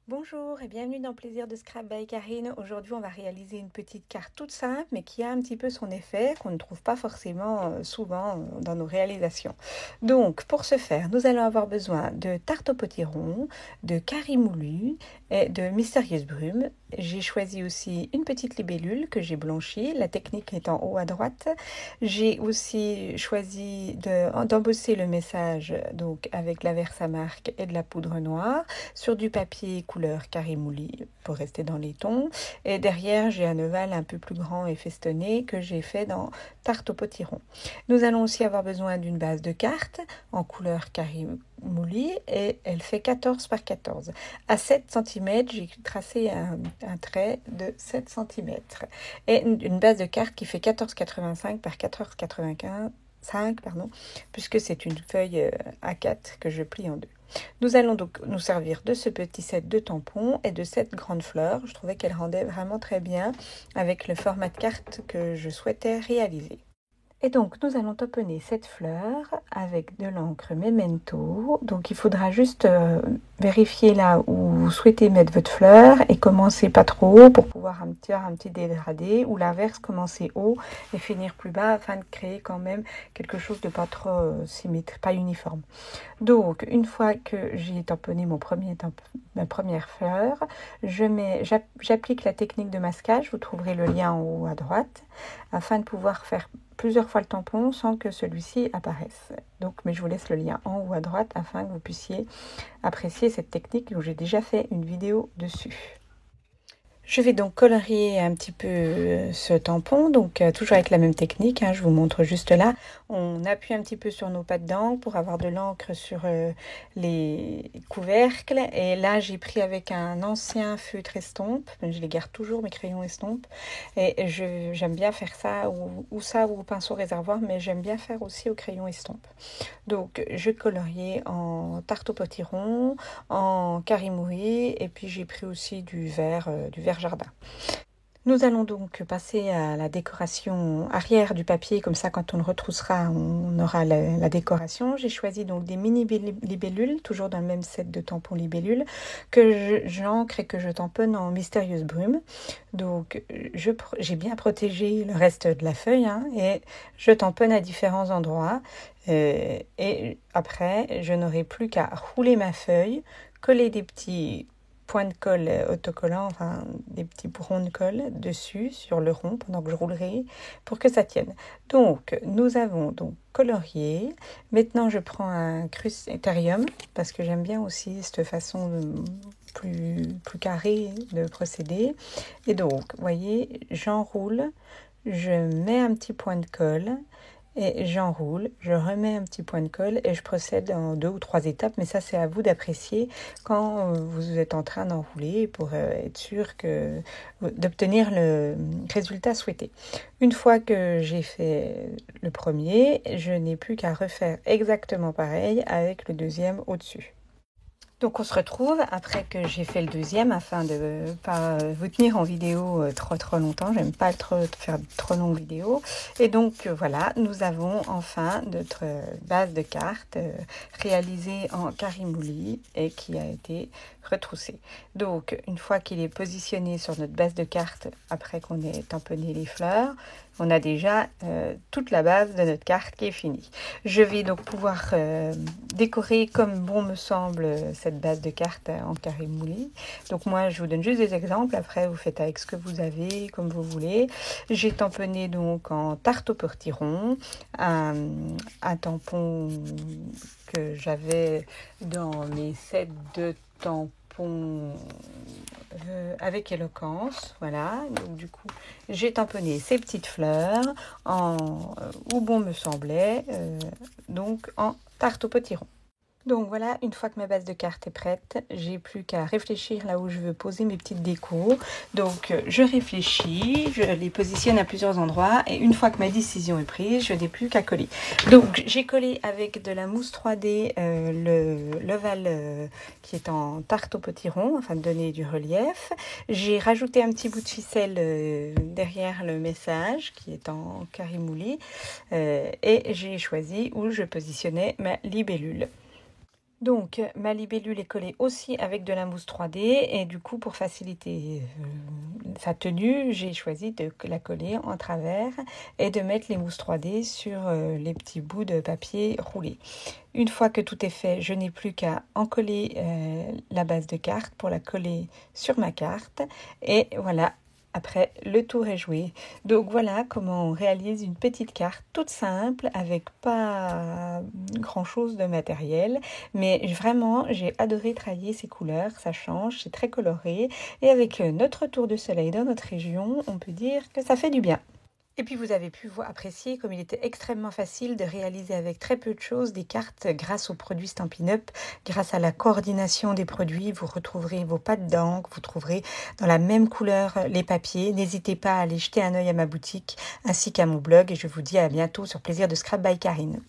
Bonjour et bienvenue dans Plaisir de Scrap by Karine. Aujourd'hui, on va réaliser une petite carte toute simple, mais qui a un petit peu son effet, qu'on ne trouve pas forcément souvent dans nos réalisations. Donc, pour ce faire, nous allons avoir besoin de tarte au potiron, de carré moulu et de mystérieuse brume. J'ai choisi aussi une petite libellule que j'ai blanchie, la technique est en haut à droite. J'ai aussi choisi d'embosser le message donc avec la Versamark et de la poudre noire sur du papier couleur carré mouli pour rester dans les tons. Et derrière, j'ai un ovale un peu plus grand et festonné que j'ai fait dans tarte au potiron. Nous allons aussi avoir besoin d'une base de carte en couleur carré mouli et elle fait 14 par 14. À 7 cm, j'ai tracé un trait de 7 cm et une base de carte qui fait 14,85 par 14,95 pardon, puisque c'est une feuille A4 que je plie en deux. Nous allons donc nous servir de ce petit set de tampons et de cette grande fleur. Je trouvais qu'elle rendait vraiment très bien avec le format de carte que je souhaitais réaliser. Et donc, nous allons tamponner cette fleur avec de l'encre Memento. Donc, il faudra juste vérifier là où vous souhaitez mettre votre fleur et commencer pas trop haut pour pouvoir faire un petit dégradé, ou l'inverse, commencer haut et finir plus bas afin de créer quand même quelque chose de pas trop symétrique, pas uniforme. Donc, une fois que j'ai tamponné ma première fleur, j'applique la technique de masquage. Vous trouverez le lien en haut à droite afin de pouvoir faire plusieurs fois le tampon sans que celui-ci apparaisse. Donc, mais je vous laisse le lien en haut à droite afin que vous puissiez apprécier cette technique où j'ai déjà fait une vidéo dessus. Je vais donc colorier un petit peu ce tampon, donc toujours avec la même technique, hein, je vous montre juste là. On appuie un petit peu sur nos pattes d'encre pour avoir de l'encre sur les couvercles. Et là, j'ai pris avec un ancien feutre estompe, je les garde toujours, mes crayons estompe. Et j'aime bien faire ça, ou ça, ou au pinceau réservoir, mais j'aime bien faire aussi au crayon estompe. Donc, je coloriais en tarte au potiron, en carré-mouri, et puis j'ai pris aussi du vert jardin. Nous allons donc passer à la décoration arrière du papier, comme ça quand on le retroussera, on aura la décoration. J'ai choisi donc des mini libellules, toujours dans le même set de tampons libellules, que j'encre et que je tamponne en mystérieuse brume. Donc j'ai bien protégé le reste de la feuille, hein, et je tamponne à différents endroits. Et après, je n'aurai plus qu'à rouler ma feuille, coller des petits points de colle autocollants, enfin des petits bourrons de colle dessus sur le rond pendant que je roulerai pour que ça tienne. Donc nous avons donc colorié. Maintenant je prends un cruciférium parce que j'aime bien aussi cette façon plus carrée de procéder. Et donc vous voyez, j'enroule, je mets un petit point de colle et j'enroule, je remets un petit point de colle et je procède en 2 ou 3 étapes, mais ça c'est à vous d'apprécier quand vous êtes en train d'enrouler pour être sûr d'obtenir le résultat souhaité. Une fois que j'ai fait le premier, je n'ai plus qu'à refaire exactement pareil avec le deuxième au-dessus. Donc on se retrouve après que j'ai fait le deuxième afin de ne pas vous tenir en vidéo trop longtemps. J'aime pas faire de trop longues vidéos. Et donc voilà, nous avons enfin notre base de cartes réalisée en carré-mouli et qui a été retroussée. Donc une fois qu'il est positionné sur notre base de cartes, après qu'on ait tamponné les fleurs, on a déjà toute la base de notre carte qui est finie. Je vais donc pouvoir décorer comme bon me semble cette base de cartes en carré mouli. Donc moi je vous donne juste des exemples, après vous faites avec ce que vous avez, comme vous voulez. J'ai tamponné donc en tarte au potiron, un tampon que j'avais dans mes sets de tampons avec éloquence, voilà. Donc du coup j'ai tamponné ces petites fleurs où bon me semblait, donc en tarte au potiron. Donc voilà, une fois que ma base de cartes est prête, j'ai plus qu'à réfléchir là où je veux poser mes petites décos. Donc je réfléchis, je les positionne à plusieurs endroits et une fois que ma décision est prise, je n'ai plus qu'à coller. Donc j'ai collé avec de la mousse 3D l'ovale qui est en tarte au potiron afin de donner du relief. J'ai rajouté un petit bout de ficelle derrière le message qui est en carré mouli et j'ai choisi où je positionnais ma libellule. Donc, ma libellule est collée aussi avec de la mousse 3D et du coup, pour faciliter sa tenue, j'ai choisi de la coller en travers et de mettre les mousses 3D sur les petits bouts de papier roulé. Une fois que tout est fait, je n'ai plus qu'à encoller la base de carte pour la coller sur ma carte et voilà. Après, le tour est joué. Donc voilà comment on réalise une petite carte toute simple avec pas grand-chose de matériel. Mais vraiment, j'ai adoré travailler ces couleurs. Ça change, c'est très coloré. Et avec notre tour de soleil dans notre région, on peut dire que ça fait du bien. Et puis vous avez pu apprécier comme il était extrêmement facile de réaliser avec très peu de choses des cartes grâce aux produits Stampin' Up. Grâce à la coordination des produits, vous retrouverez vos pattes d'encre, vous trouverez dans la même couleur les papiers. N'hésitez pas à aller jeter un œil à ma boutique ainsi qu'à mon blog et je vous dis à bientôt sur Plaisir de Scrap by Karine.